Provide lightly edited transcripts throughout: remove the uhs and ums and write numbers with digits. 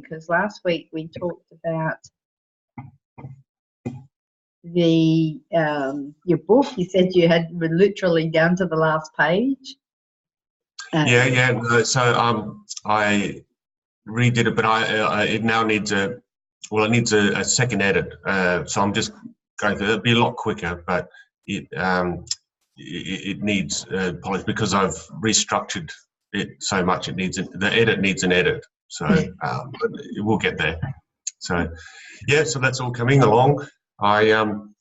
because last week we talked about the your book. You said you had literally down to the last page. Yeah. No, so I redid it, but it now needs it needs a second edit. So I'm just going through. It'll be a lot quicker, but it needs polish because I've restructured it so much. The edit needs an edit. So we'll get there. So yeah, so that's all coming along. I'm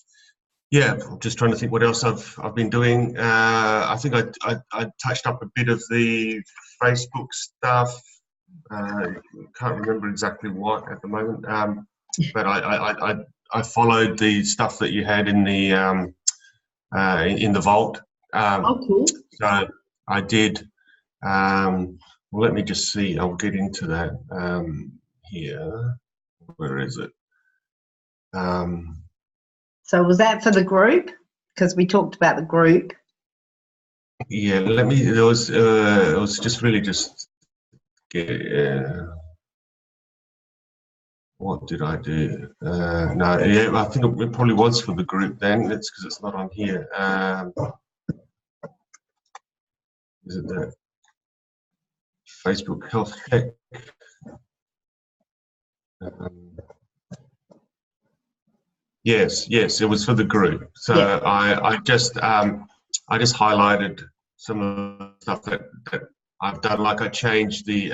just trying to think what else I've been doing. I think I touched up a bit of the Facebook stuff. Can't remember exactly what at the moment, but I followed the stuff that you had in the vault. Cool. So I did. Well, let me just see. I'll get into that here. Where is it? So was that for the group? Because we talked about the group. Yeah, it was just really just what did I do? No, yeah, I think it probably was for the group then. It's because it's not on here. Is it the Facebook Health Tech? Yes, it was for the group. So yeah. I just highlighted some of the stuff that I've done. Like I changed the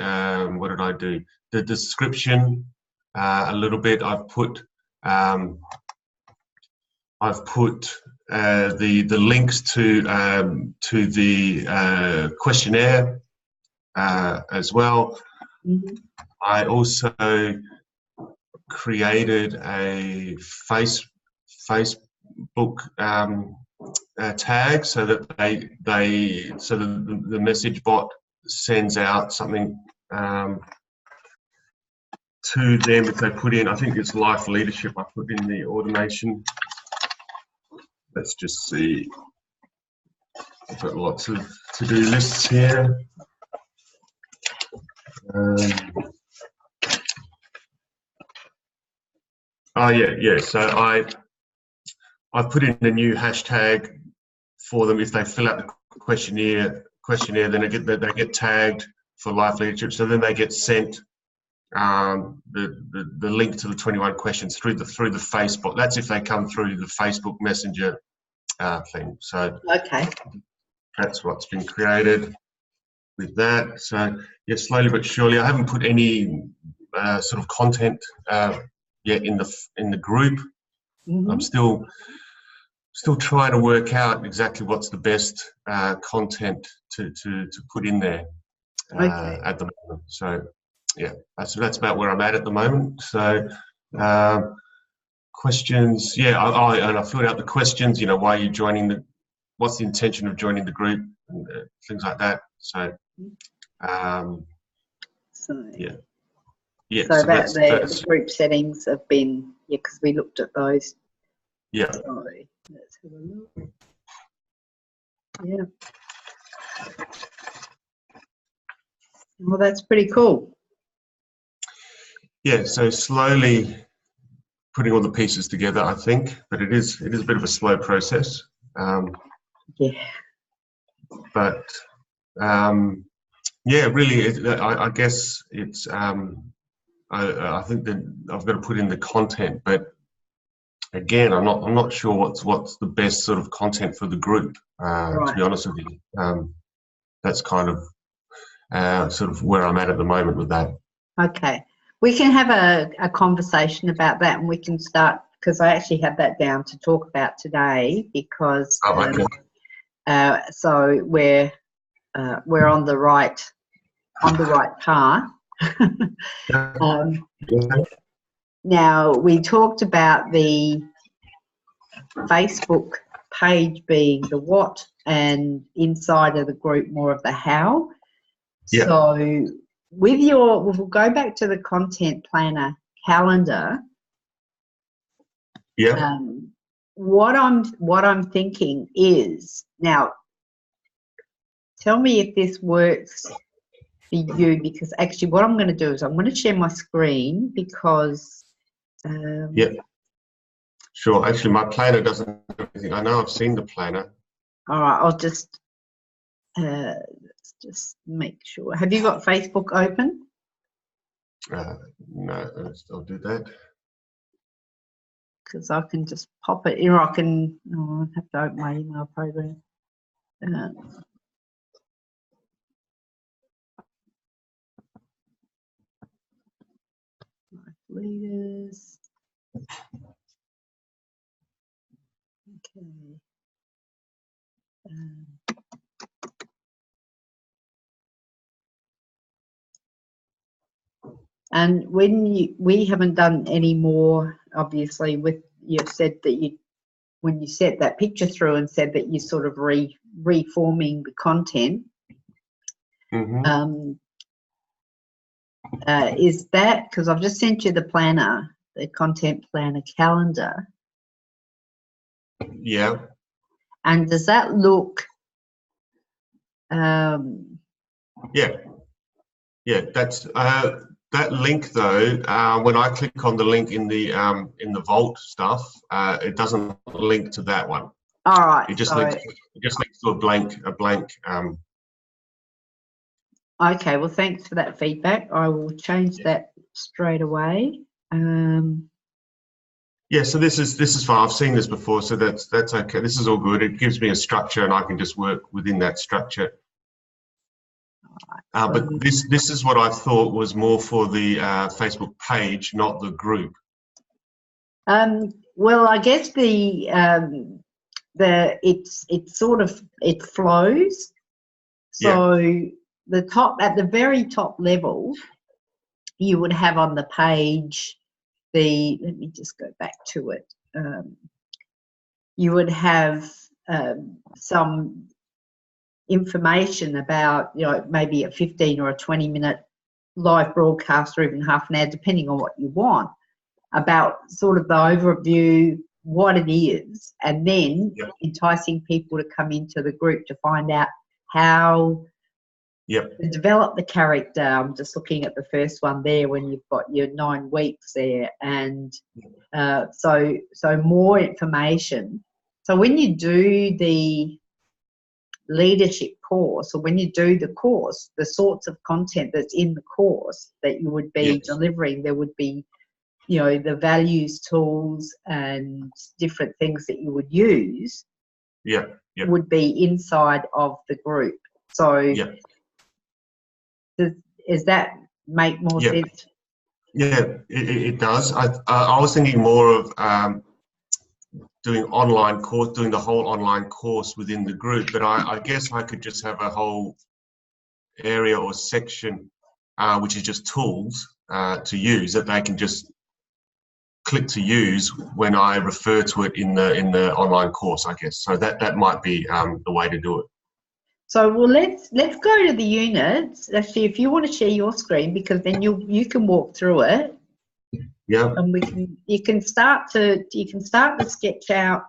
what did I do? The description a little bit. I've put the links to the questionnaire as well. Mm-hmm. I also created a Facebook tag so that the message bot sends out something to them if they put in. I think it's Life Leadership. I put in the automation. Let's just see. I've got lots of to-do lists here. So I've put in a new hashtag for them if they fill out the questionnaire. Then they get tagged for Life Leadership. So then they get sent the link to the 21 questions through the Facebook. That's if they come through the Facebook Messenger thing. So okay, that's what's been created with that. So yeah, slowly but surely. I haven't put any sort of content yet in the group. Mm-hmm. I'm still trying to work out exactly what's the best content to put in there at the moment. So yeah, that's about where I'm at the moment. So questions, and I filled out the questions. Why are you joining what's the intention of joining the group, and things like that. So yeah. So the group settings have been because we looked at those. Yeah. So let's have a look. Yeah. Well, that's pretty cool. Yeah. So slowly putting all the pieces together, I think, but it is a bit of a slow process. Yeah. But really, I guess it's. I think that I've got to put in the content, but again, I'm not sure what's the best sort of content for the group. Right. To be honest with you, that's kind of sort of where I'm at the moment with that. Okay, we can have a conversation about that, and we can start because I actually have that down to talk about today because so we're on the right path. Now, we talked about the Facebook page being the what and inside of the group more of the how. Yeah. So we'll go back to the content planner calendar. Yeah. What I'm thinking is, now tell me if this works for you, because actually what I'm going to do is I'm going to share my screen because Yeah, sure. Actually, my planner doesn't do anything. I know I've seen the planner. all right, I'll just make sure. Have you got Facebook open? No, I'll do that. Because I can just pop it in, or I can, I have to open my email program. Leaders. Okay. And when we haven't done any more, obviously, with you've said that when you set that picture through and said that you're sort of reforming the content. Mm-hmm. Is that because I've just sent you the planner, the content planner calendar? Yeah. And does that look? Yeah. That's that link though. When I click on the link in the Vault stuff, it doesn't link to that one. All right. It just links to a blank. Okay. Well, thanks for that feedback. I will change that straight away. Yeah, so this is fine. I've seen this before, so that's okay. This is all good. It gives me a structure, and I can just work within that structure. But this is what I thought was more for the Facebook page, not the group. Well, I guess it flows. So at the very top level, you would have on the page let me just go back to it. You would have some information about, maybe a 15 or a 20-minute live broadcast, or even half an hour, depending on what you want, about sort of the overview, what it is, and then enticing people to come into the group to find out how to develop the character. I'm just looking at the first one there when you've got your 9 weeks there, and so more information. So when you do the leadership course, or when you do the course, the sorts of content that's in the course that you would be delivering, there would be, the values tools and different things that you would use would be inside of the group. So does that make more sense? Yeah, it does. I was thinking more of doing the whole online course within the group, but I guess I could just have a whole area or section which is just tools to use, that they can just click to use when I refer to it in the online course, I guess. So that might be the way to do it. So let's go to the units. Actually, if you want to share your screen, because then you can walk through it. Yeah. And you can start to sketch out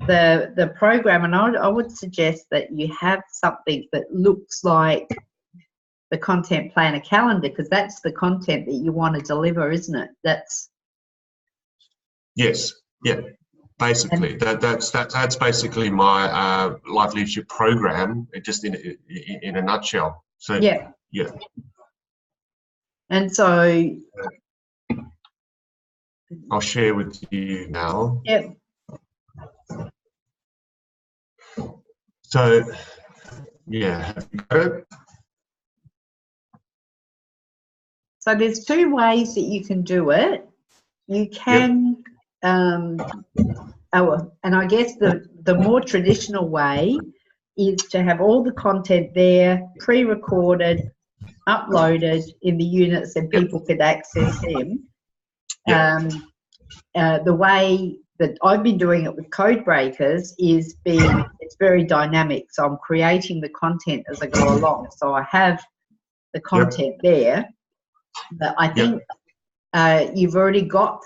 the program, and I would suggest that you have something that looks like the content planner calendar, because that's the content that you want to deliver, isn't it? Yes. Yeah. Basically, that's basically my life leadership program, just in a nutshell. So yeah. And so I'll share with you now. Yep. So have you got it? So there's 2 ways that you can do it. You can, and I guess the more traditional way is to have all the content there, pre-recorded, uploaded in the units, and people could access them. The way that I've been doing it with Code Breakers is it's very dynamic. So I'm creating the content as I go along. So I have the content there, but I think you've already got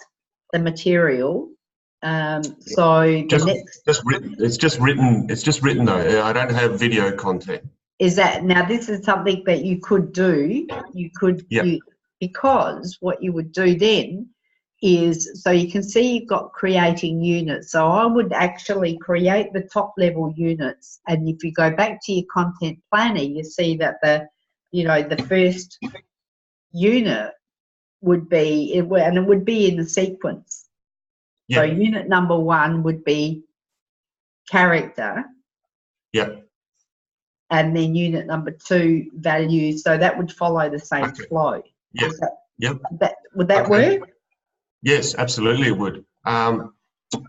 the material. So it's just written though. I don't have video content. is that now this is something that you could do. You could, Yep. because what you would do then is, so you can see you've got creating units. So I would actually create the top level units, and if you go back to your content planner, you see that the first unit would be, and it would be in the sequence. So Yep. unit number 1 would be character. Yep. And then unit number 2, values. So that would follow the same flow. Yep. Yep. Would that work? Yes, absolutely it would. And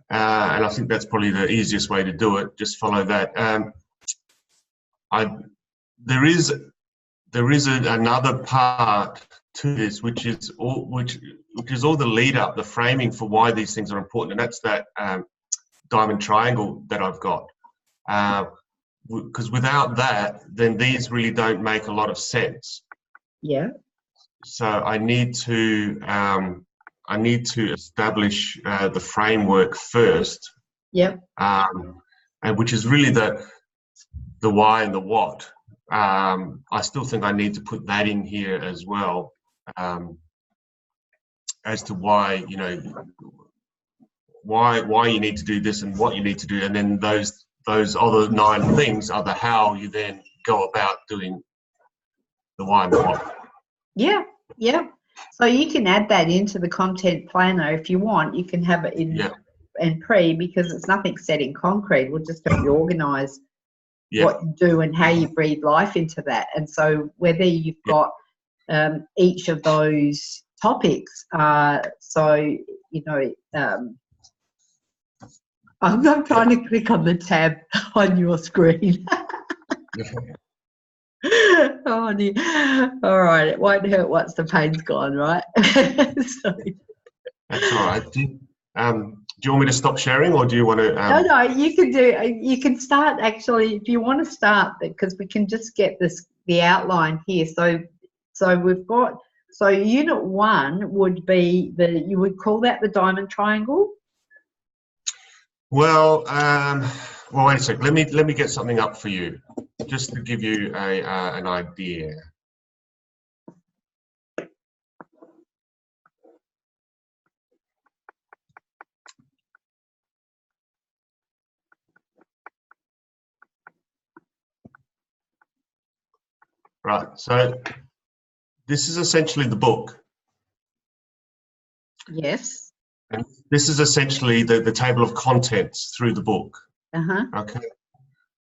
I think that's probably the easiest way to do it. Just follow that. There is another part to this, which is all the lead up, the framing for why these things are important, and that's that diamond triangle that I've got. Because without that, then these really don't make a lot of sense. Yeah. So I need to establish the framework first. Yep. And which is really the why and the what. I still think I need to put that in here as well, as to why, why you need to do this and what you need to do, and then those other 9 things are the how you then go about doing the why and the what. Yeah, yeah. So you can add that into the content planner if you want. You can have it in because it's nothing set in concrete. We'll just help you organise what you do and how you breathe life into that. And so whether you've got each of those topics, I'm trying to click on the tab on your screen. Oh, dear. All right, it won't hurt once the pain's gone, right? That's all right. Do you want me to stop sharing, or do you want to? No, you can do. You can start actually if you want to start, because we can just get the outline here. So we've got. So unit 1 would be you would call that the diamond triangle. Well, wait a sec. Let me get something up for you, just to give you an idea. Right. So this is essentially the book. Yes. And this is essentially the table of contents through the book. Uh-huh. Okay.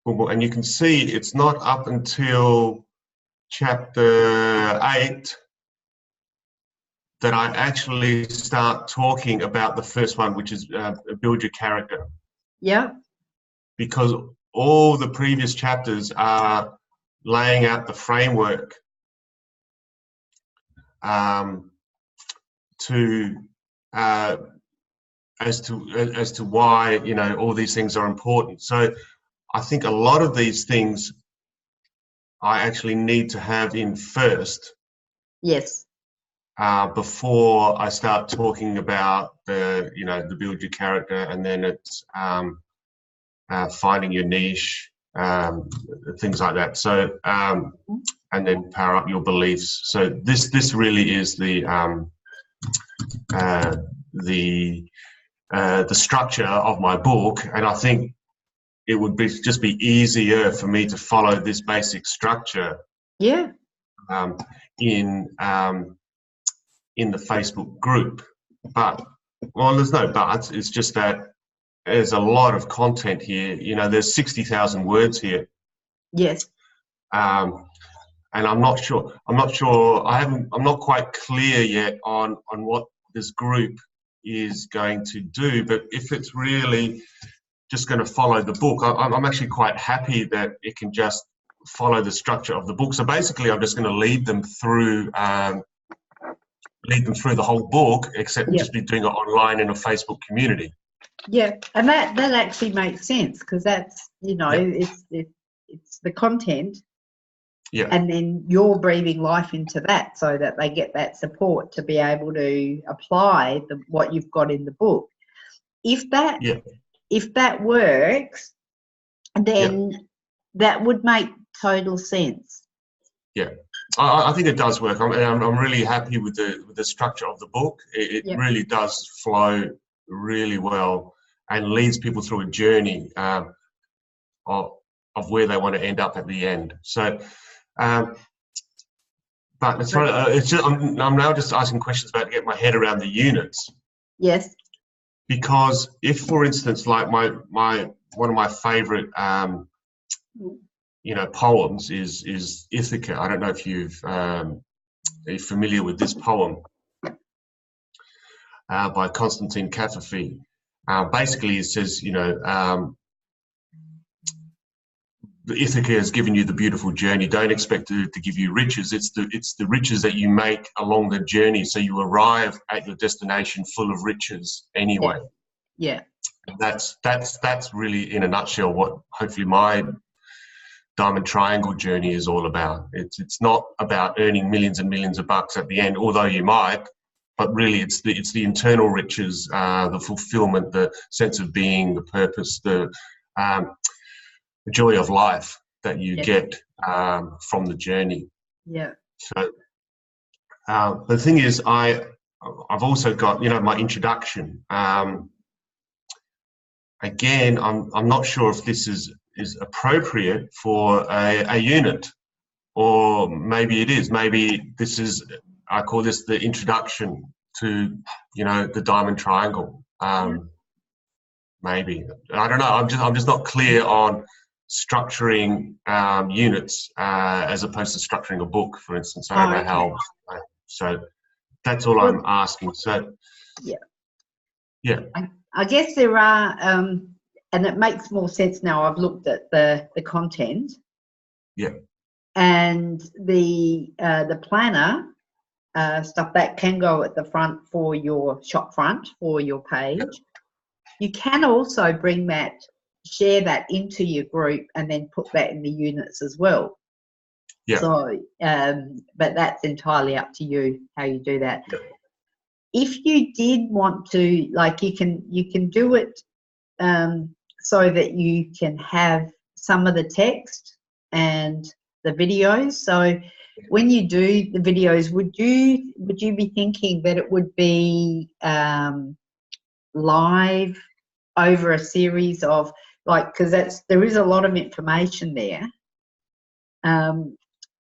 And you can see it's not up until chapter 8 that I actually start talking about the first one, which is build your character. Yeah. Because all the previous chapters are laying out the framework as to why all these things are important. So I think a lot of these things I actually need to have in first. Yes. Before I start talking about the build your character, and then it's finding your niche, things like that. So and then power up your beliefs. So this really is the structure of my book, and I think it would just be easier for me to follow this basic structure. Yeah. In the Facebook group, but there's no buts. It's just that there's a lot of content here. There's 60,000 words here. Yes. And I'm not sure. I'm not quite clear yet on what this group is going to do. But if it's really just going to follow the book, I'm actually quite happy that it can just follow the structure of the book. So basically, I'm just going to lead them through the whole book, except just be doing it online in a Facebook community. Yeah, and that actually makes sense, because that's it's the content. Yeah. And then you're breathing life into that, so that they get that support to be able to apply what you've got in the book. If that works, then that would make total sense. Yeah, I think it does work. I'm really happy with the structure of the book. It Yep. really does flow really well and leads people through a journey of where they want to end up at the end. So, but it's right. It's just, I'm now just asking questions about to get my head around the units. Yes. Because if, for instance, like one of my favourite poems is Ithaca. I don't know if are you familiar with this poem by Constantine Cavafy. Basically, it says, Ithaca has given you the beautiful journey. Don't expect it to give you riches. It's the riches that you make along the journey, so you arrive at your destination full of riches anyway. Yeah. That's really, in a nutshell, what hopefully my Diamond Triangle journey is all about. It's not about earning millions and millions of bucks at the end, although you might, but really it's the internal riches, the fulfillment, the sense of being, the purpose, the joy of life that you get from the journey. Yeah. So the thing is, I've also got my introduction. Again, I'm not sure if this is appropriate for a unit, or maybe it is. Maybe this is, I call this the introduction to the Diamond Triangle. Maybe, I don't know. I'm just not clear on structuring units as opposed to structuring a book, for instance. I don't know how. So that's all I'm asking. So yeah. I guess there are, and it makes more sense now. I've looked at the content. Yeah. And the planner stuff that can go at the front for your shop front for your page. Yep. You can also share that into your group and then put that in the units as well. Yeah. So, but that's entirely up to you how you do that. Yep. If you did want to, like, you can do it so that you can have some of the text and the videos. So when you do the videos, would you be thinking that it would be live over a series of, like, because there is a lot of information there.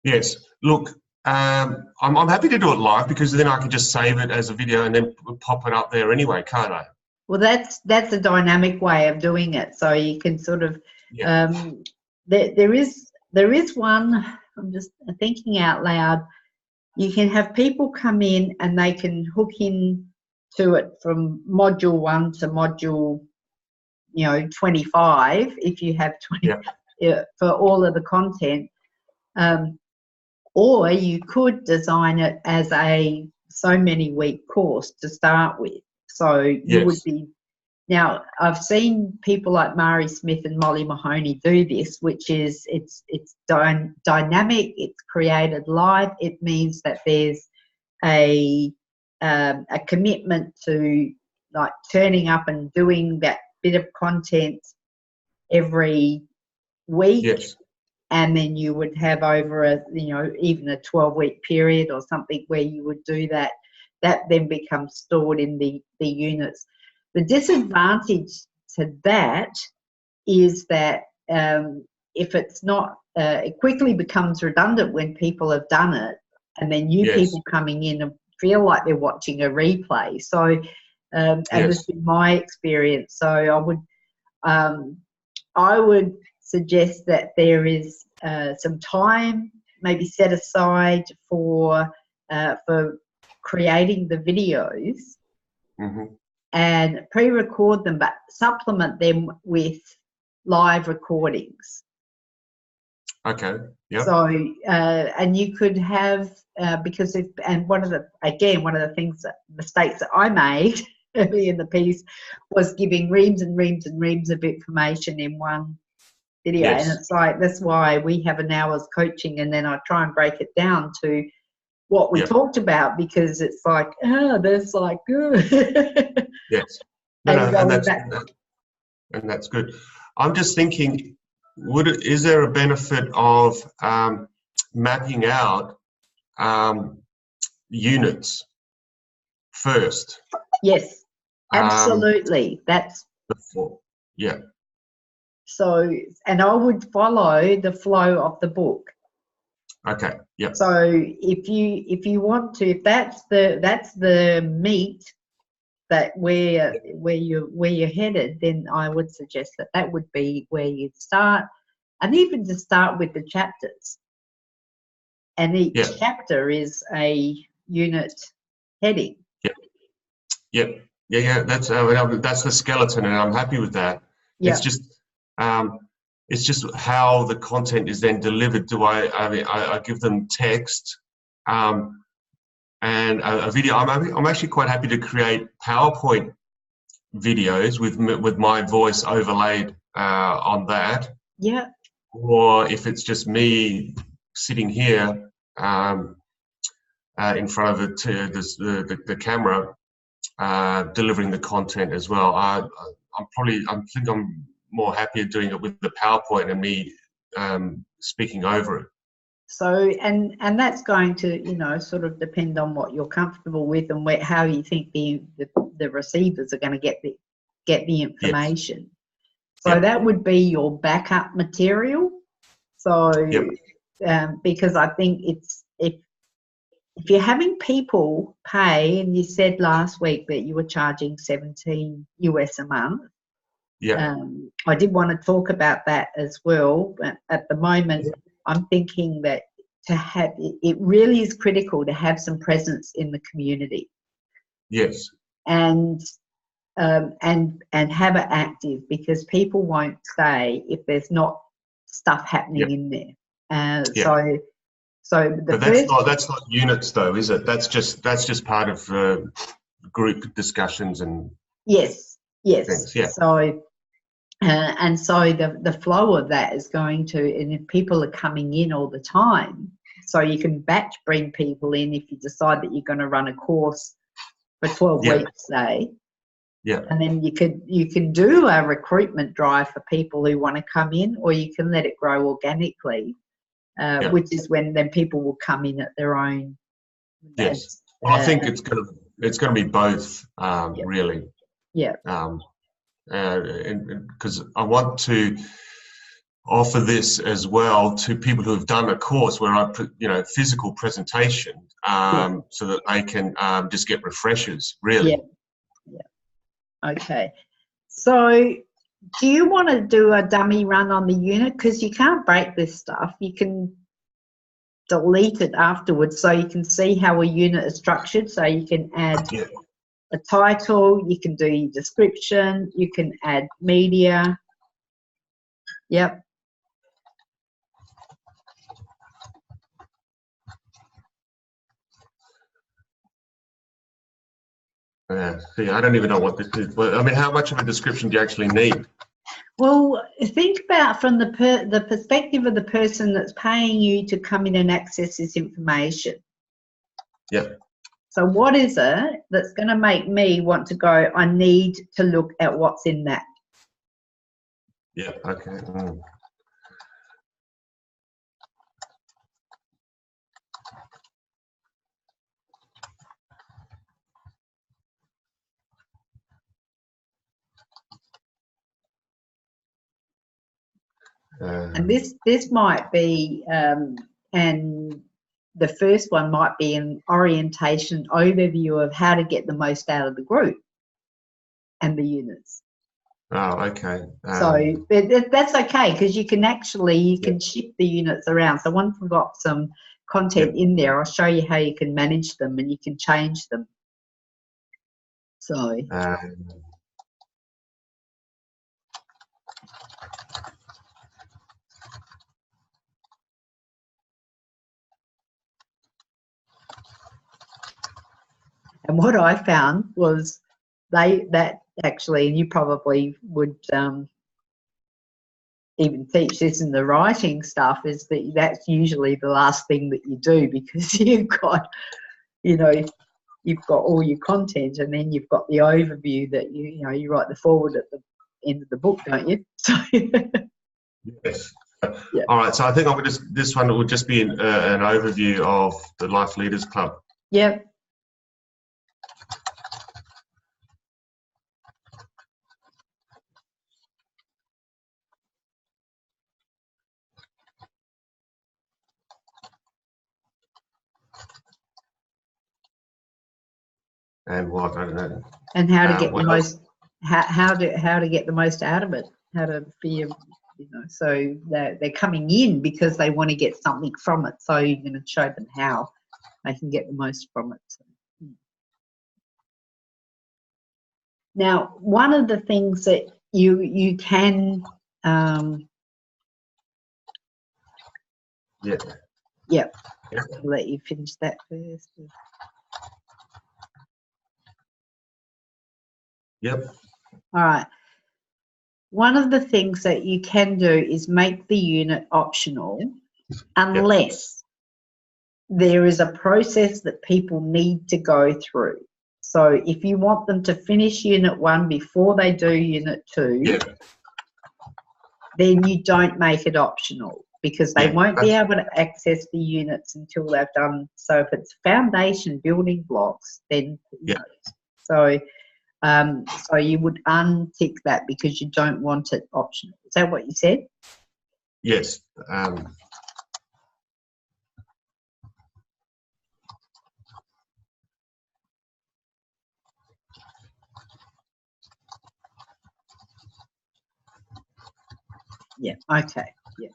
Yes. Look, I'm happy to do it live, because then I can just save it as a video and then pop it up there anyway, can't I? Well, that's a dynamic way of doing it. So you can sort of there is one. I'm just thinking out loud. You can have people come in and they can hook in to it from module 1 to module 25 if you have 20 for all of the content. Or you could design it as a so many week course to start with. So you would be, now I've seen people like Mari Smith and Molly Mahoney do this, which is it's dynamic, it's created live. It means that there's a commitment to, like, turning up and doing that bit of content every week. Yes. And then you would have over even a 12-week period or something where you would do that. That then becomes stored in the units. The disadvantage to that is that if it's not, it quickly becomes redundant when people have done it, and then people coming in and feel like they're watching a replay. So, and this has been my experience. So I would suggest that there is some time maybe set aside for creating the videos, and pre-record them, but supplement them with live recordings. Okay. Yeah. So and you could have because one of the mistakes that I made early in the piece was giving reams and reams and reams of information in one video. And it's like, that's why we have an hour's coaching, and then I try and break it down to what we talked about, because it's like, that's like good. Yes. And that's good. I'm just thinking, is there a benefit of mapping out units first? Yes, absolutely. That's before. Yeah. so, and I would follow the flow of the book. Okay. Yep. So if you want to, if that's the meat that where you're headed, then I would suggest that would be where you'd start, and even to start with the chapters. And each chapter is a unit heading. Yep. Yep. Yeah. That's the skeleton, and I'm happy with that. Yeah. It's just how the content is then delivered. I give them text and a video. I'm actually quite happy to create PowerPoint videos with my voice overlaid on that. Yeah. Or if it's just me sitting here in front of the camera, delivering the content as well. I think I'm more happier doing it with the PowerPoint and me speaking over it. So and that's going to sort of depend on what you're comfortable with and how you think the receivers are going to get the information. Yes. So that would be your backup material. So because I think it's if you're having people pay, and you said last week that you were charging $17 US a month. Yeah. I did want to talk about that as well, but at the moment I'm thinking that it really is critical to have some presence in the community. Yes. And have it active, because people won't stay if there's not stuff happening in there. But that's not units though, is it? That's just part of group discussions and yes. things. Yeah. So and so the flow of that is going to, and if people are coming in all the time, so you can batch bring people in if you decide that you're going to run a course for 12 weeks, say. Yeah. And then you can do a recruitment drive for people who want to come in, or you can let it grow organically, which is when then people will come in at their own. Yes. Well, I think it's going to be both, really. Yeah. Because I want to offer this as well to people who have done a course where I put, physical presentation, so that they can just get refreshers, really. Yeah. Okay. So do you want to do a dummy run on the unit? Because you can't break this stuff. You can delete it afterwards, so you can see how a unit is structured. So you can add a title, you can do your description, you can add media. Yep. See, I don't even know what this is. But, I mean, how much of a description do you actually need? Well, think about from the perspective of the person that's paying you to come in and access this information. Yeah. So what is it that's going to make me want to go, I need to look at what's in that? Yeah, okay. And this might be, and the first one might be an orientation overview of how to get the most out of the group and the units. Oh, okay. So that's okay, because you can shift the units around. So once we've got some content in there, I'll show you how you can manage them and you can change them. So. And what I found was that actually, and you probably would even teach this in the writing stuff, is that's usually the last thing that you do, because you've got all your content, and then you've got the overview that you write the foreword at the end of the book, don't you? So Yes. Yeah. All right. So I think I'm going to, this one will just be an overview of the Life Leaders Club. Yep. And what, I don't know. And how to get the what else? most, how to get the most out of it, how to be, so they're coming in because they want to get something from it. So you're going to show them how they can get the most from it. So. Now, one of the things that you can, Yeah. Yep. Yeah. I'll let you finish that first. Yep. All right. One of the things that you can do is make the unit optional unless there is a process that people need to go through. So if you want them to finish Unit 1 before they do Unit 2, then you don't make it optional because they won't be able to access the units until they've done. So if it's foundation building blocks, then so you would untick that because you don't want it optional. Is that what you said? Yes. Yeah. Okay. Yeah.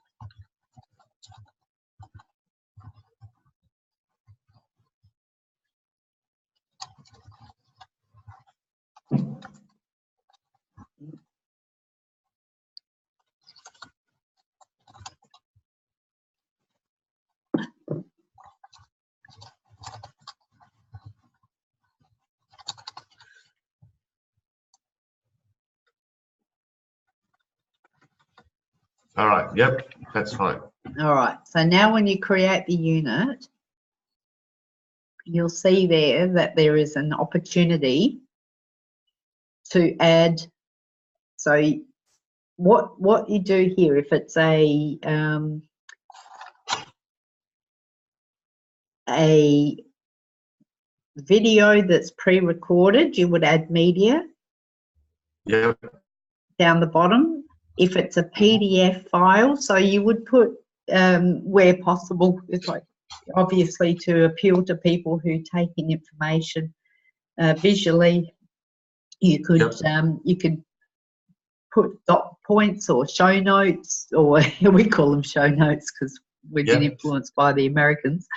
All right. Yep. That's fine. All right. So now when you create the unit, you'll see there that there is an opportunity to add. So what you do here, if it's a video that's pre-recorded, you would add media. Yep. Down the bottom. If it's a PDF file, so you would put where possible, it's like obviously to appeal to people who take in information visually. You could put dot points or show notes, or we call them show notes because we've been influenced by the Americans.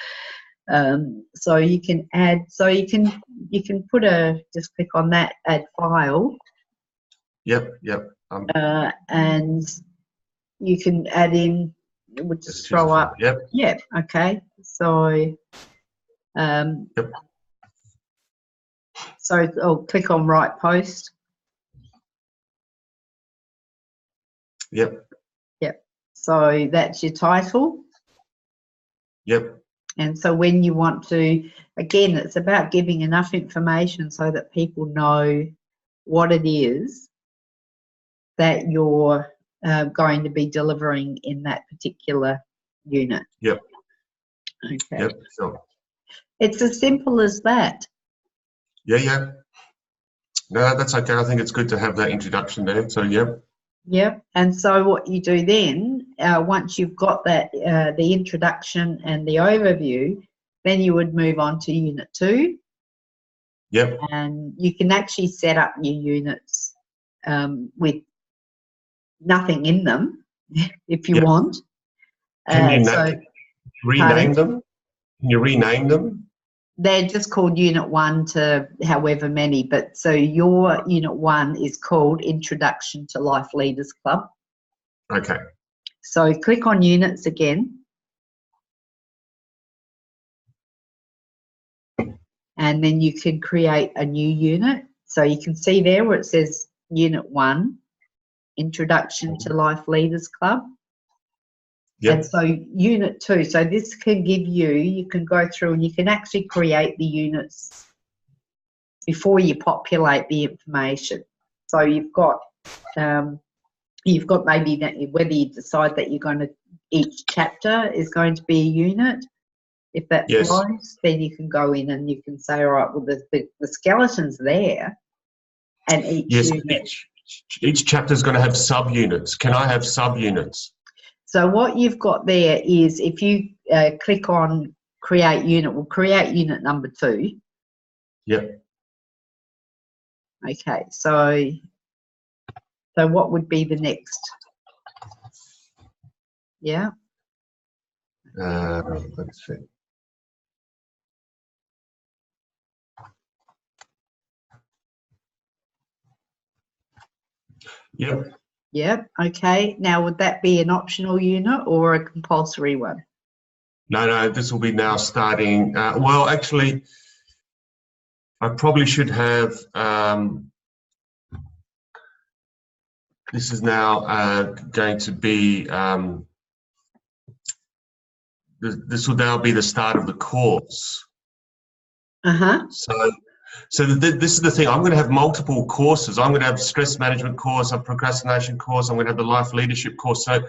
So you can add, so you can put just click on that, add file. Yep. And you can add in, we'll just throw up. Yep. Yeah. Okay. So, so I'll click on Write Post. Yep. Yep. So that's your title. Yep. And so when you want to, again, it's about giving enough information so that people know what it is that you're going to be delivering in that particular unit. Yep. Okay. Yep. Sure. It's as simple as that. Yeah. No, that's okay. I think it's good to have that introduction there. So, yep. Yep. And so what you do then, once you've got that, the introduction and the overview, then you would move on to Unit 2. Yep. And you can actually set up your units with nothing in them if you want. Can you rename them? Can you rename them? They're just called Unit 1 to however many, but so your Unit 1 is called Introduction to Life Leaders Club. Okay. So click on Units again. And then you can create a new unit. So you can see there where it says Unit 1, Introduction to Life Leaders Club. Yep. And so Unit 2, so this can give you can go through and you can actually create the units before you populate the information. So you've got you've got maybe that whether you decide that you're going to, each chapter is going to be a unit. If that Yes. flows, then you can go in and you can say, all right, well, the skeleton's there, and each Yes, unit. each chapter is going to have subunits. Can I have subunits? So what you've got there is, if you click on create unit, we'll create unit number 2. Yep. Okay, so what would be the next? Yeah. Let's see. Yep. Yep. Okay. Now, would that be an optional unit or a compulsory one? No, this will be now starting. Well, actually, I probably should have. This is now going to be. This will now be the start of the course. So this is the thing. I'm going to have multiple courses. I'm going to have stress management course, a procrastination course. I'm going to have the life leadership course. So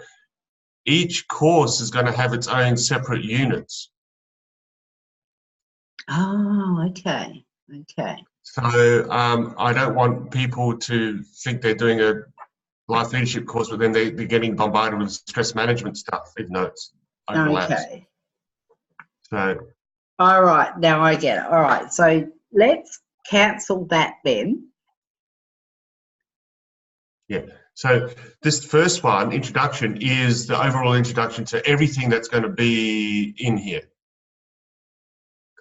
each course is going to have its own separate units. Oh, okay. Okay. So I don't want people to think they're doing a life leadership course, but then they're getting bombarded with stress management stuff, even though it's overlaps. Okay. So. All right. Now I get it. All right. So let's cancel that then. Yeah. So this first one, introduction, is the overall introduction to everything that's going to be in here.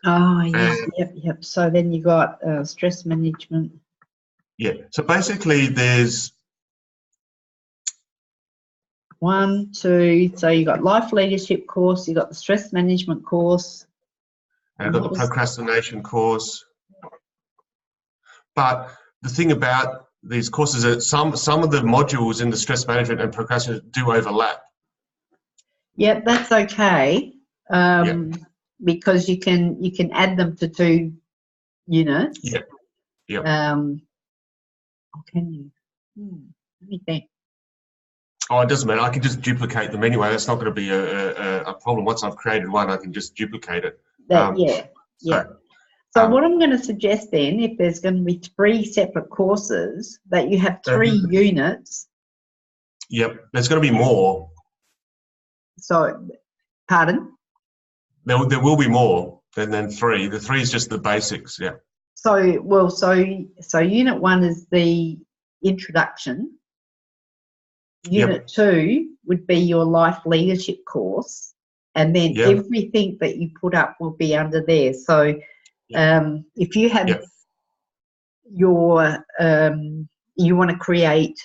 Oh, yeah, yep. So then you got stress management. Yeah. So basically, there's 1, 2. So you got life leadership course. You got the stress management course. And I've got the procrastination course. But the thing about these courses is that some of the modules in the stress management and procrastination do overlap. Yep, that's okay. Because you can add them to 2 units. Yeah. Yep. Or can you? Let me think. Oh, it doesn't matter. I can just duplicate them anyway. That's not going to be a problem. Once I've created one, I can just duplicate it. So what I'm going to suggest then, if there's going to be 3 separate courses, that you have 3 units. Yep. There's going to be more. So, pardon? There will be more than 3. The 3 is just the basics. Yeah. So unit 1 is the introduction. Unit 2 would be your life leadership course, and then everything that you put up will be under there. So if you have your you want to create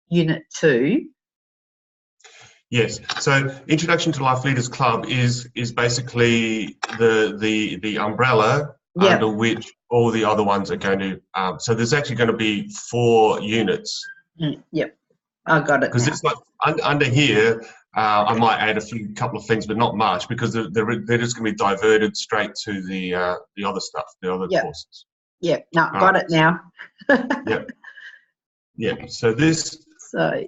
unit 2. Yes. So Introduction to Life Leaders Club is basically the umbrella under which all the other ones are going to. So there's actually going to be 4 units. Yep. I got it. Because it's like under here, I might add a couple of things, but not much, because they're just going to be diverted straight to the other stuff, the other courses. Yep. No, got it now. Yep. Yeah. So this. So.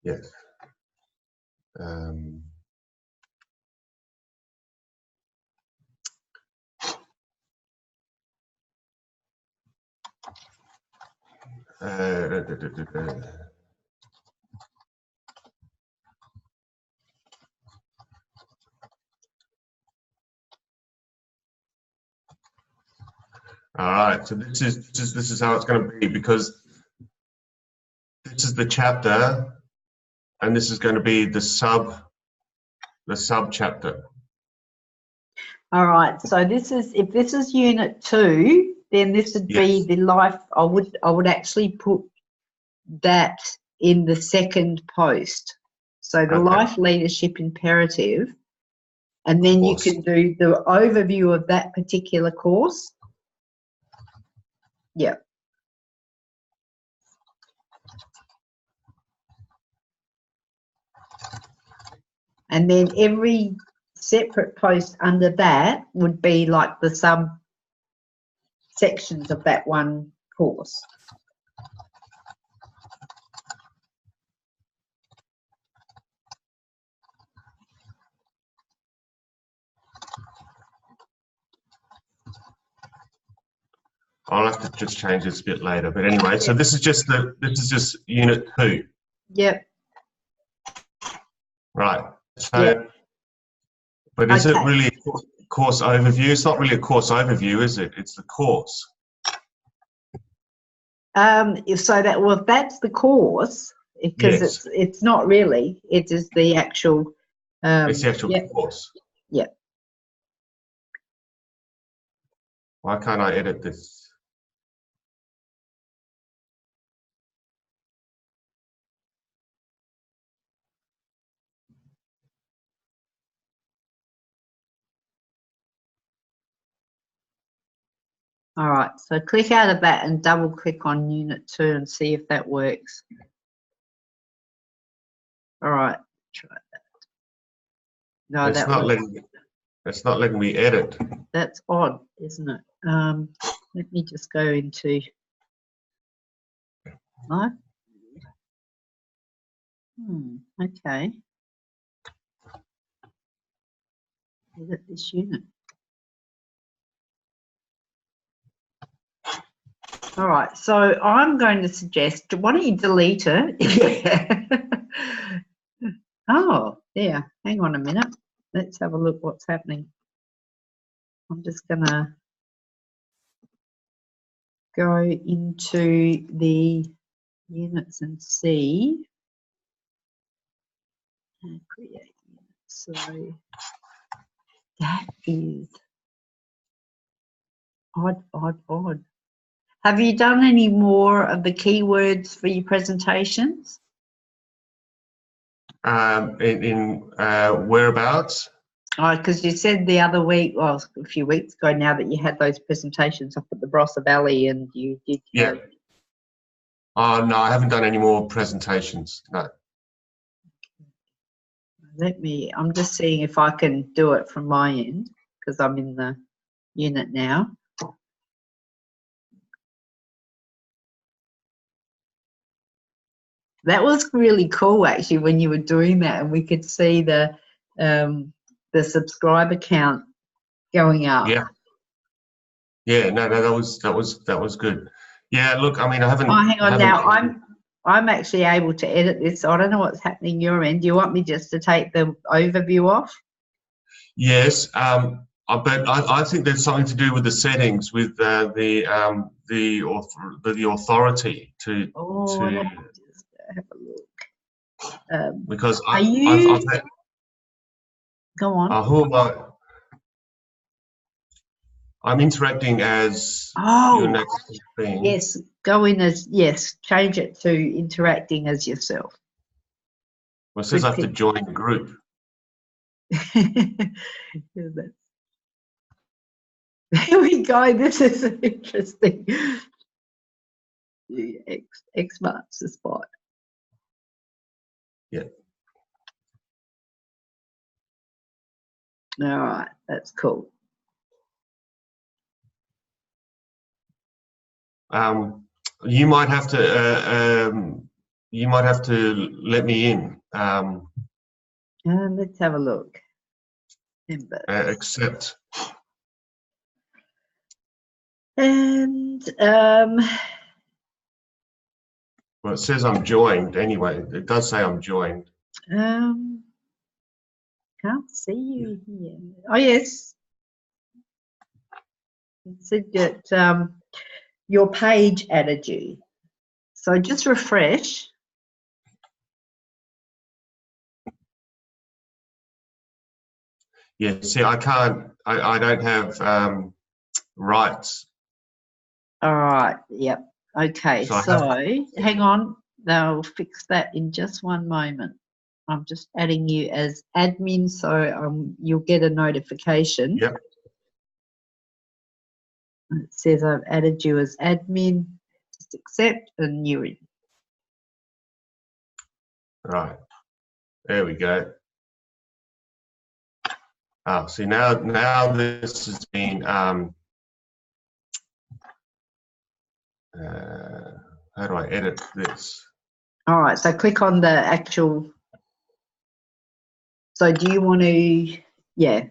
Yes. All right, so this is how it's going to be, because this is the chapter, and this is going to be the sub chapter. All right, so if this is unit 2, then this would be the life. I would actually put that in the second post. So the life leadership imperative, and then you can do the overview of that particular course. Yeah. And then every separate post under that would be like the sub-sections of that one course. I'll have to just change this a bit later. But anyway, so this is just unit 2. Yep. Right. So, Yep. but is it Okay. really a course overview? It's not really a course overview, is it? It's the course. So that's the course, because Yes. it's not really. It is the actual. It's the actual Yep. course. Yep. Why can't I edit this? All right. So click out of that and double click on unit 2 and see if that works. All right. Try that. No, It's not letting me edit. That's odd, isn't it? Let me just go into live. Okay. Edit this unit. All right, so I'm going to suggest, why don't you delete it? Oh, there. Hang on a minute. Let's have a look what's happening. I'm just going to go into the units and see. And create units. So that is odd. Have you done any more of the keywords for your presentations? In whereabouts? Because you said the other week, well, a few weeks ago now, that you had those presentations up at the Barossa Valley, and you did. Yeah. Oh no, I haven't done any more presentations. No. I'm just seeing if I can do it from my end, because I'm in the unit now. That was really cool, actually, when you were doing that, and we could see the subscriber count going up. Yeah. Yeah. No. That was good. Yeah. Look, I mean, I haven't. Oh, hang on now. I'm actually able to edit this. So I don't know what's happening your end. Do you want me just to take the overview off? Yes. But I think there's something to do with the settings, with the authority to. Oh, let me just have a look. Because I've had, go on. Who am I? I'm interacting as your next thing. Yes, go in as, yes, change it to interacting as yourself. Well, it says I have to join the group. There we go. This is interesting. X marks the spot. Yeah. All right, that's cool. You might have to. You might have to let me in. Let's have a look. Accept. And well, it says I'm joined anyway. It does say I'm joined. can't see you here. Oh yes, it said that your page added you. So just refresh. Yeah. See, I can't. I don't have rights. All right. Yep. Okay. So hang on. They'll fix that in just one moment. I'm just adding you as admin, so you'll get a notification. Yep. It says I've added you as admin. Just accept and you're in. Right. There we go. See, now this has been, how do I edit this? All right, so click on the actual. So do you want to, yeah.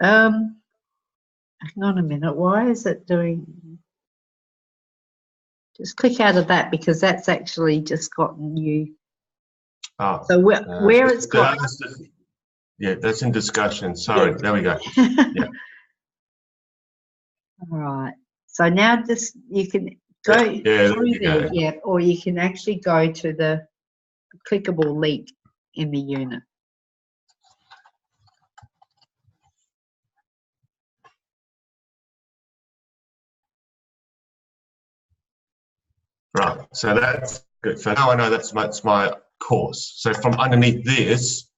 Hang on a minute, why is it doing, just click out of that because that's actually just gotten you. Oh, so where it's got. Yeah, that's in discussion. Sorry, Yeah. there we go. Yeah. All right, so now just, you can go through there, yeah, or you can actually go to the clickable link in the unit. Right, so that's good. So now I know that's my course. So from underneath this,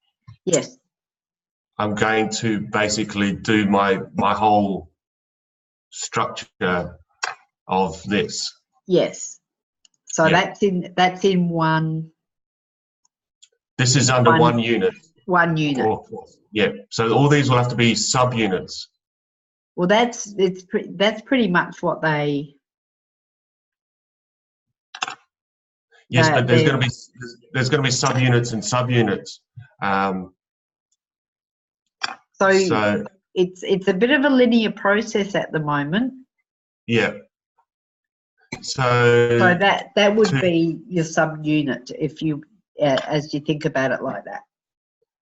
Yes. I'm going to basically do my whole structure of this. Yes. So Yeah. that's in one. This is under one unit. One unit. Yeah. So all these will have to be subunits. Well, that's pretty much what they. Yes, but there's going to be subunits and subunits. So it's a bit of a linear process at the moment. Yeah. So that would be your subunit if you, as you think about it like that.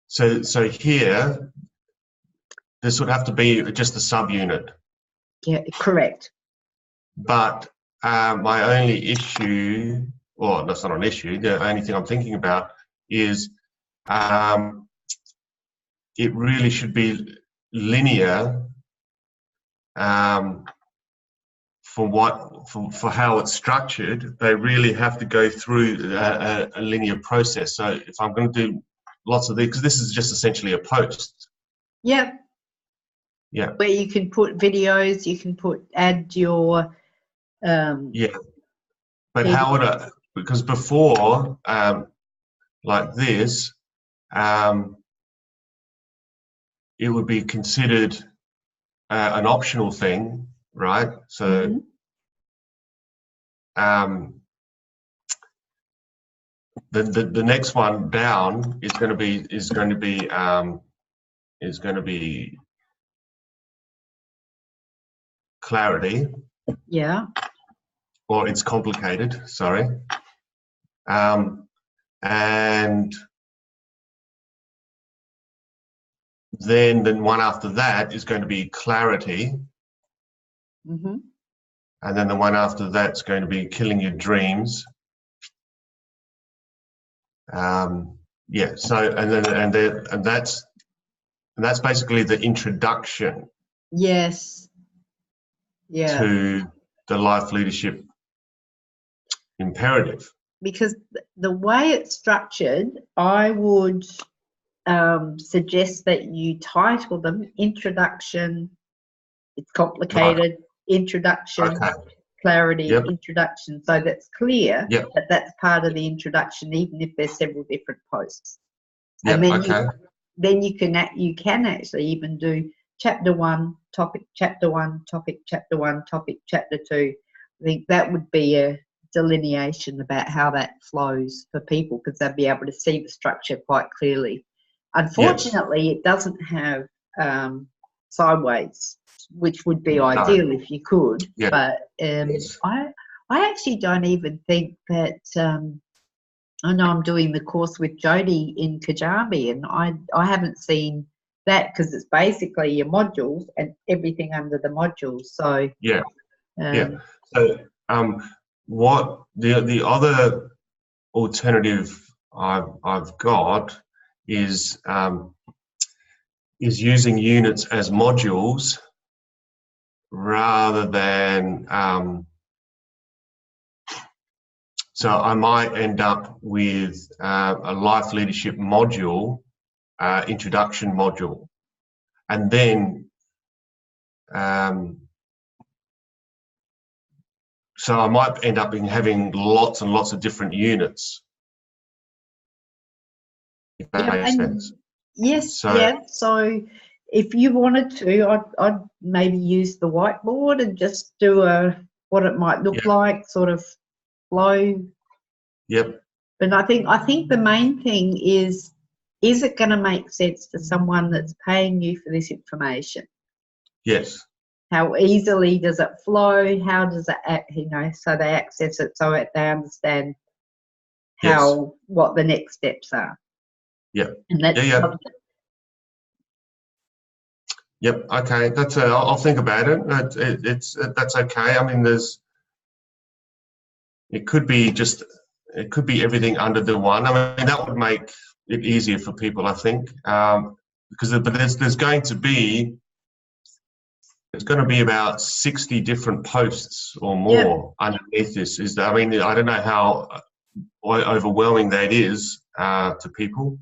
So here, this would have to be just a subunit. Yeah, correct. But my only issue, well, that's not an issue, the only thing I'm thinking about is it really should be linear for how it's structured. They really have to go through a linear process. So if I'm going to do lots of these, because this is just essentially a post. Yep. Yeah. Where you can put videos, you can add your. Yeah. But how would I? Because before, like this, it would be considered an optional thing, right? So, the next one down is going to be clarity. Yeah. Or it's complicated. Sorry. And then the one after that is going to be clarity. Mm-hmm. And then the one after that's going to be killing your dreams. Yeah. So and that's basically the introduction. Yes. Yeah. To the life leadership imperative. Because the way it's structured, I would suggest that you title them Introduction. It's complicated. Right. Introduction. Okay. Clarity. Yep. Introduction. So that's clear. Yep. That that's part of the introduction, even if there's several different posts. Yep. And then okay. you can actually even do chapter 1, topic, chapter 1, topic, chapter 1, topic, chapter 2. I think that would be a delineation about how that flows for people, because they'll be able to see the structure quite clearly. Unfortunately, yes. It doesn't have sideways, which would be ideal if you could. Yeah. But yes. I actually don't even think that. I know I'm doing the course with Jody in Kajabi, and I haven't seen that, because it's basically your modules and everything under the modules. So yeah, yeah. So what the other alternative I've got is using units as modules rather than. So I might end up with a life leadership module, introduction module, and then so I might end up having lots and lots of different units. If that makes sense. Yes, So yeah. So if you wanted to, I'd maybe use the whiteboard and just do what it might look yeah, like, sort of flow. yep, But I think the main thing is it going to make sense to someone that's paying you for this information? yes, How easily does it flow? How does it, so they access it, so they understand yes, what the next steps are. yeah, And yeah, yeah. Yep. Okay. That's. I'll think about it. It's that's okay. I mean, it could be everything under the one. I mean, that would make it easier for people, I think, but there's going to be about 60 different posts or Yep. more underneath this. I mean, I don't know how overwhelming that is to people.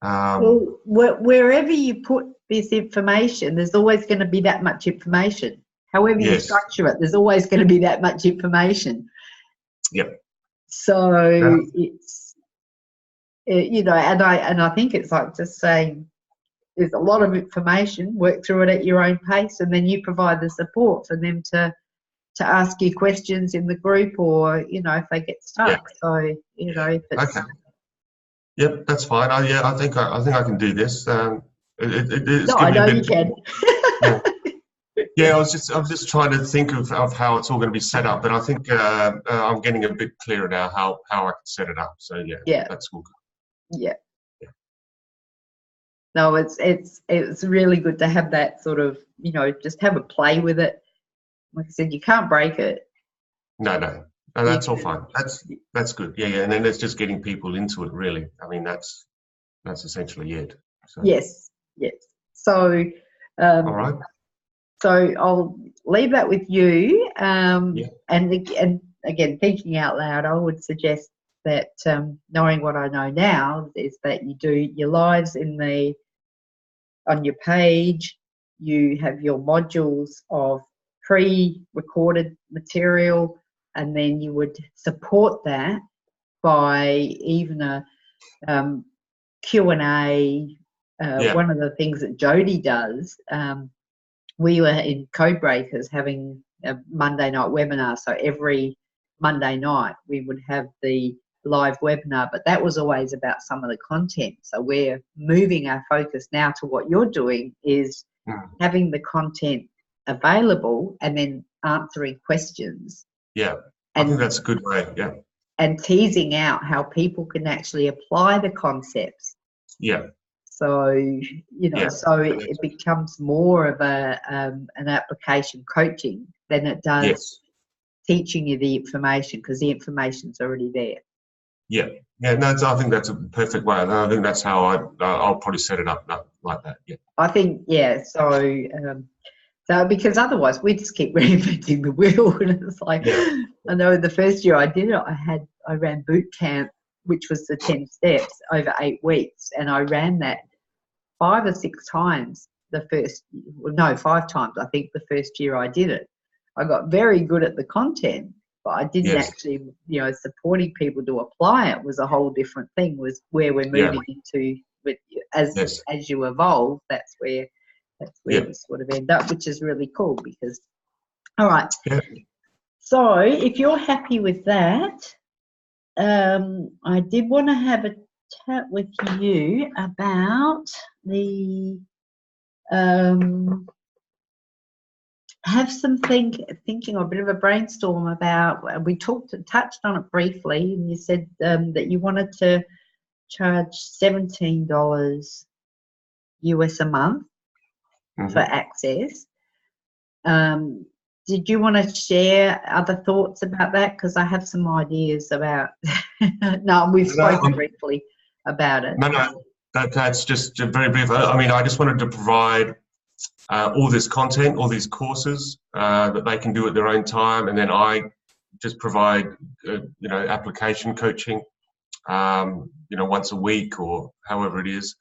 Well, wherever you put this information, there's always going to be that much information. However you Yes. structure it, there's always going to be that much information. Yep. So it's, and I think it's like just saying there's a lot of information, work through it at your own pace, and then you provide the support for them to ask you questions in the group, or if they get stuck. Yeah. So if it's Okay. Yep, that's fine. I think I can do this. It's no, I giving me know a you bit. can. Yeah. Yeah, I was just trying to think of how it's all going to be set up, but I think I'm getting a bit clearer now how I can set it up. So Yeah. that's all good. Yeah. Yeah. No, it's really good to have that sort of, just have a play with it. Like I said, you can't break it. No, that's all fine. That's good. Yeah, and then it's just getting people into it. Really, I mean that's essentially it. So. Yes. So, All right. So I'll leave that with you. Yeah. And again, thinking out loud, I would suggest that knowing what I know now is that you do your lives on your page. You have your modules of pre-recorded material, and then you would support that by even a Q&A. One of the things that Jody does, we were in Codebreakers having a Monday night webinar. So every Monday night we would have the live webinar, but that was always about some of the content. So we're moving our focus now to what you're doing is having the content available and then answering questions. Yeah, I think that's a good way. Yeah. And teasing out how people can actually apply the concepts. Yeah. So, so it becomes more of an application coaching than it does teaching you the information, because the information's already there. Yeah. No, I think that's a perfect way. I think that's how I'll probably set it up like that. Yeah. I think, so because otherwise we just keep reinventing the wheel, and it's like, I know the first year I did it, I ran boot camp, which was the 10 steps over 8 weeks, and I ran that 5 or 6 times 5 times, I think, the first year I did it. I got very good at the content, but I didn't actually, supporting people to apply it was a whole different thing, was where we're moving into. But as you evolve, that's where we sort of end up, which is really cool because, all right. Yeah. So if you're happy with that, I did want to have a chat with you about the have some thinking or a bit of a brainstorm about, we touched on it briefly, and you said that you wanted to charge $17 US a month for access. Did you want to share other thoughts about that? Because I have some ideas about no, we've spoken briefly about it. No, that's just very brief. I mean, I just wanted to provide all this content, all these courses that they can do at their own time, and then I just provide, application coaching, once a week or however it is.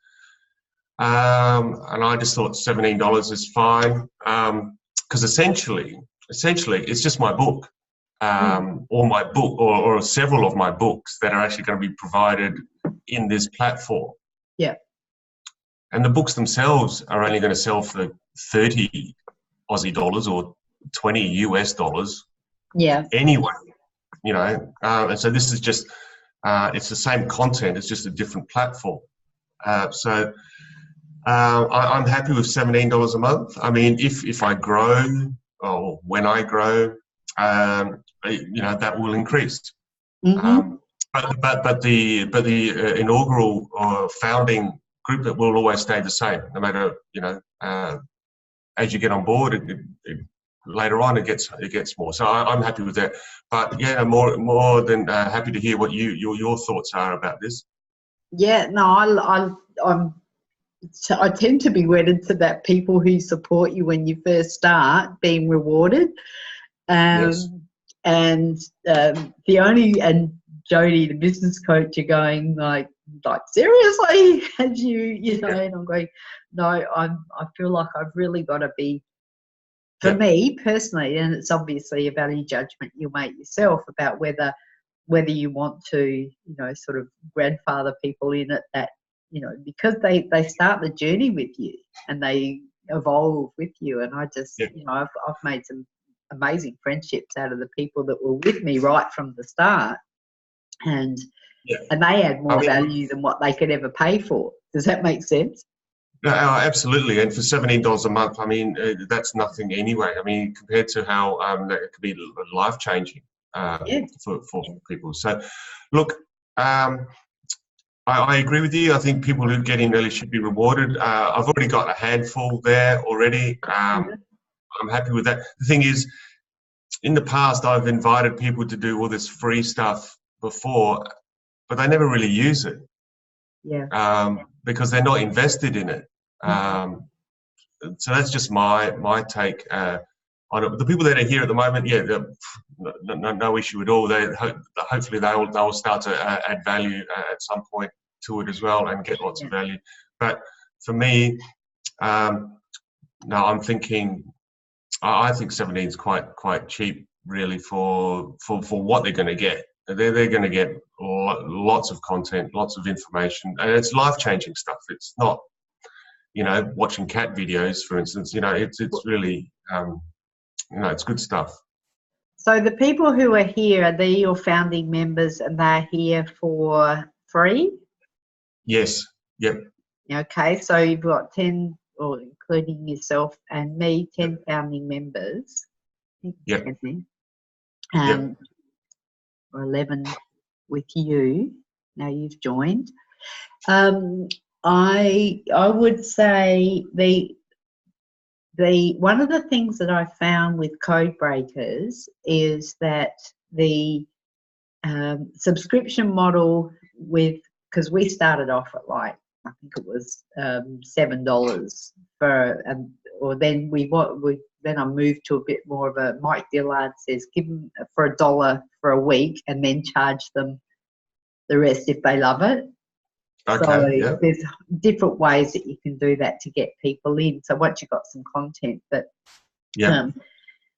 And I just thought $17 is fine, because essentially it's just my book, or my book, or several of my books that are actually going to be provided in this platform. Yeah. And the books themselves are only going to sell for 30 Aussie dollars or 20 US dollars Yeah. anyway, and so this is just, it's the same content, it's just a different platform. I'm happy with $17 a month. I mean, if I grow, or when I grow, that will increase. Mm-hmm. But the inaugural founding group that will always stay the same, no matter as you get on board. Later on, it gets more. So I'm happy with that. But yeah, more than happy to hear what your thoughts are about this. Yeah, no, I tend to be wedded to that, people who support you when you first start being rewarded. Yes. And Jody, the business coach, are going like seriously, and and I'm going, no, I feel like I've really got to be, for me personally, and it's obviously a value judgment you'll make yourself about whether you want to, sort of grandfather people in at that, because they start the journey with you and they evolve with you. And I just, I've made some amazing friendships out of the people that were with me right from the start, and they add more value than what they could ever pay for. Does that make sense? No, absolutely. And for $17 a month, I mean, that's nothing anyway. I mean, compared to how that could be life-changing for people. So, look, I agree with you. I think people who get in early should be rewarded. I've already got a handful there already. I'm happy with that. The thing is, in the past, I've invited people to do all this free stuff before, but they never really use it. Yeah. Because they're not invested in it. So that's just my take on it. The people that are here at the moment, no issue at all. Hopefully they'll start to add value at some point to it as well and get lots of value. But for me, no, I'm thinking, I think 17 is quite cheap, really, for what they're going to get. They're going to get lots of content, lots of information, and it's life-changing stuff. It's not, watching cat videos, for instance. It's really, it's good stuff. So the people who are here, are they your founding members and they're here for free? Yes. Yep. Okay, so you've got 10, or including yourself and me, 10 founding members. Yep. Or 11 with you. Now you've joined. I would say the one of the things that I found with Code Breakers is that the subscription model, because we started off at I think it was $7 for, or then then I moved to a bit more of a, Mike Dillard says, give them for $1 for a week and then charge them the rest if they love it. Okay, so there's different ways that you can do that to get people in. So once you've got some content, but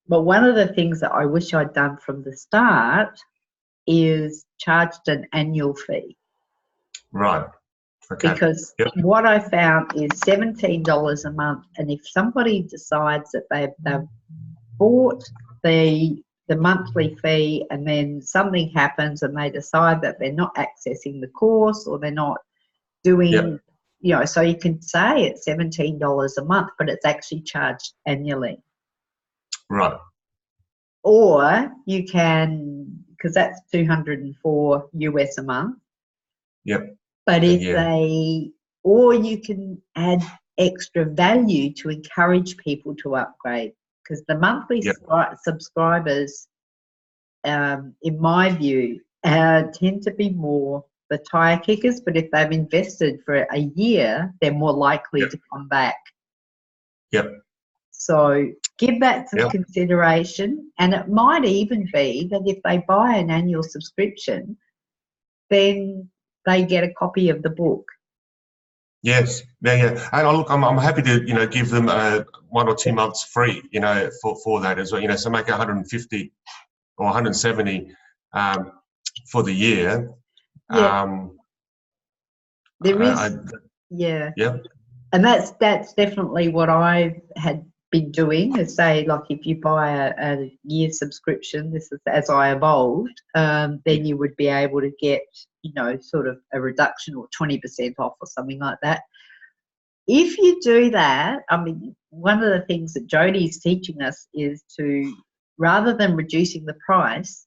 one of the things that I wish I'd done from the start is charged an annual fee. Right. Okay. Because what I found is $17 a month, and if somebody decides that they've bought the monthly fee and then something happens and they decide that they're not accessing the course or they're not doing, so you can say it's $17 a month, but it's actually charged annually. Right. Or you can, because that's $204 US a month. Yep. But or you can add extra value to encourage people to upgrade, because the monthly subscribers, in my view, tend to be more the tire kickers, but if they've invested for a year, they're more likely to come back. Yep. So give that some consideration, and it might even be that if they buy an annual subscription, then they get a copy of the book. Yes, and look, I'm happy to give them 1 or 2 months free, for that as well. So make it 150 or 170 for the year. There is Yeah. Yeah. And that's definitely what I had been doing. Is say, like, if you buy a year subscription, this is as I evolved, then you would be able to get, you know, sort of a reduction or 20% off or something like that. If you do that, I mean, one of the things that Jodie's teaching us is to, rather than reducing the price,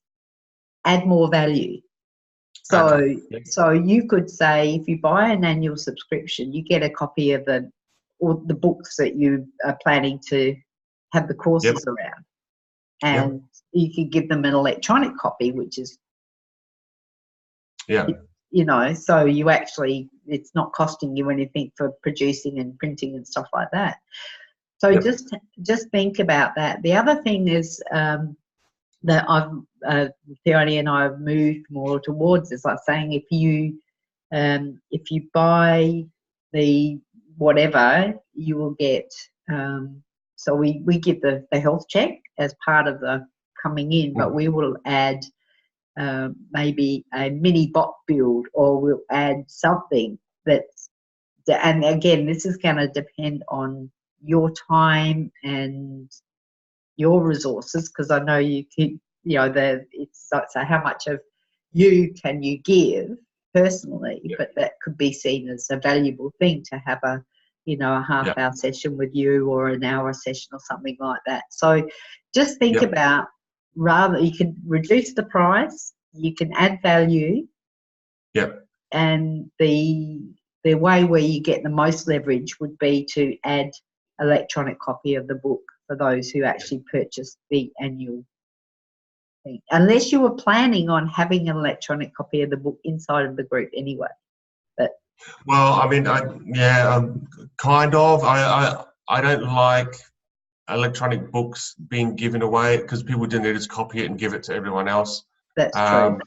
add more value. So, Okay. Yep. so you could say, if you buy an annual subscription, you get a copy of the books that you are planning to have the courses around, and you could give them an electronic copy, which is, you know, so you actually, it's not costing you anything for producing and printing and stuff like that. So just think about that. The other thing is that Theoni and I have moved more towards is like saying, if you buy the whatever, you will get, so we give the health check as part of the coming in, but we will add maybe a mini bot build, or we'll add something that's, and again, this is going to depend on your time and your resources, because I know you keep, you know, it's like, so how much of you can you give personally, but that could be seen as a valuable thing to have a, you know, a half-hour session with you, or an hour session or something like that. So just think about, rather, you can reduce the price, you can add value, and the way where you get the most leverage would be to add electronic copy of the book for those who actually purchase the annual thing, unless you were planning on having an electronic copy of the book inside of the group anyway. But well, I mean, kind of. I don't like electronic books being given away, because people didn't just copy it and give it to everyone else. That's true.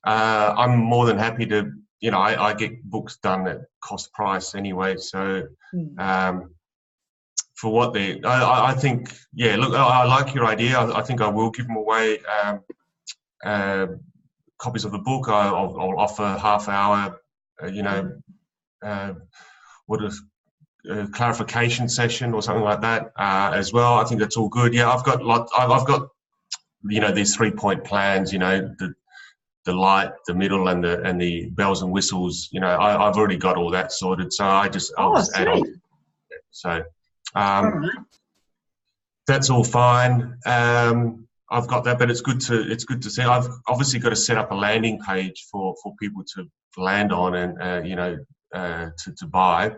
I'm more than happy to, you know, I get books done at cost price anyway. So for what they, I think, look, I like your idea. I think I will give them away copies of the book. I'll offer half-hour, you know, clarification session or something like that as well. I think that's all good. Yeah, I've got you know, these 3-point plans. You know, the light, the middle, and the bells and whistles. You know, I've already got all that sorted. So I'll just add on. So that's all fine. I've got that, but it's good to see. I've obviously got to set up a landing page for people to land on, and you know, to buy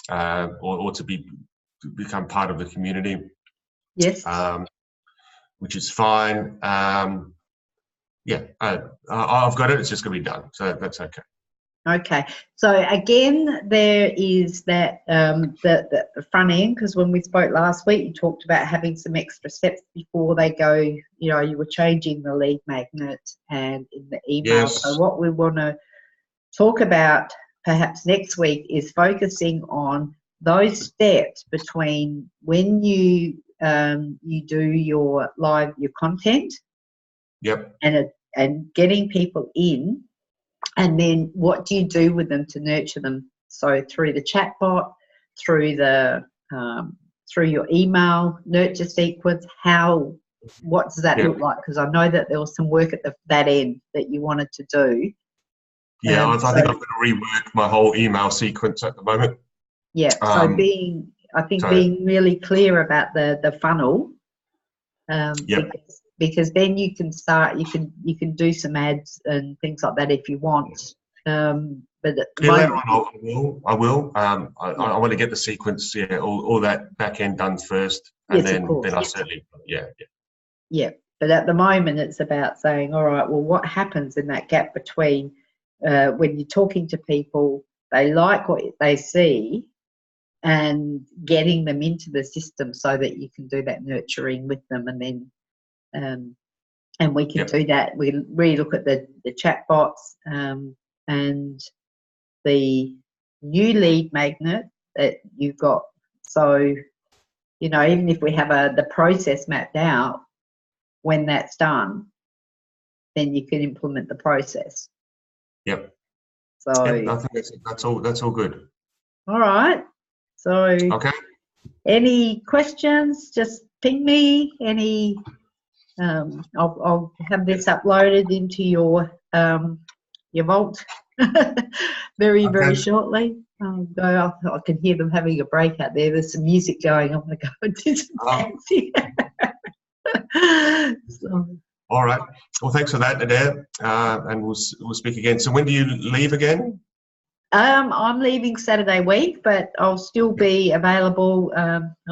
or to become part of the community. Yes. Which is fine. I've got it. It's just going to be done, so that's okay. Okay, so again, there is that the front end, because when we spoke last week, you talked about having some extra steps before they go. You know, you were changing the lead magnet and in the email. Yes. So what we want to talk about perhaps next week is focusing on those steps between when you do your content. And getting people in. And then what do you do with them to nurture them? So through the chatbot, through your email nurture sequence, what does that look like? Because I know that there was some work at that end that you wanted to do. Yeah, I think I've got to rework my whole email sequence at the moment. Yeah, so being really clear about the funnel, because then you can start, you can do some ads and things like that if you want. But at the moment, I will. I want to get the sequence, all that back end done first, and then I certainly, Yeah, but at the moment it's about saying, all right, well, what happens in that gap between when you're talking to people, they like what they see, and getting them into the system so that you can do that nurturing with them, and then and we can do that. We really look at the chat bots and the new lead magnet that you've got. So, you know, even if we have the process mapped out, when that's done, then you can implement the process. Yep. So I think that's all good. All right. So Okay. any questions, just ping me. I'll have this uploaded into your vault very Okay. shortly. I can hear them having a break out there. There's some music going. I'm going to go and do some dancing. So, All right. Well, thanks for that, Adair. And we'll speak again. So when do you leave again? I'm leaving Saturday week, but I'll still be available.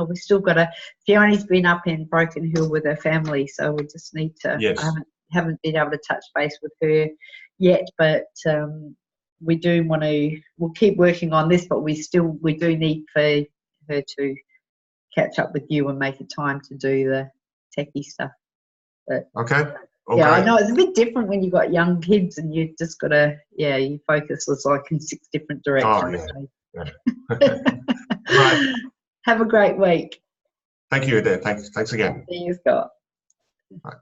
We've still got Fiona's been up in Broken Hill with her family, so we just need to. Yes. I haven't been able to touch base with her yet, but we do want to. We'll keep working on this, but we do need for her to catch up with you and make a time to do the techie stuff. But, okay. Well, yeah, great. I know it's a bit different when you've got young kids and you just got to, your focus was like in 6 different directions. Oh, yeah. All right. Have a great week. Thank you, Adair. Thanks again. See you, Scott. Bye.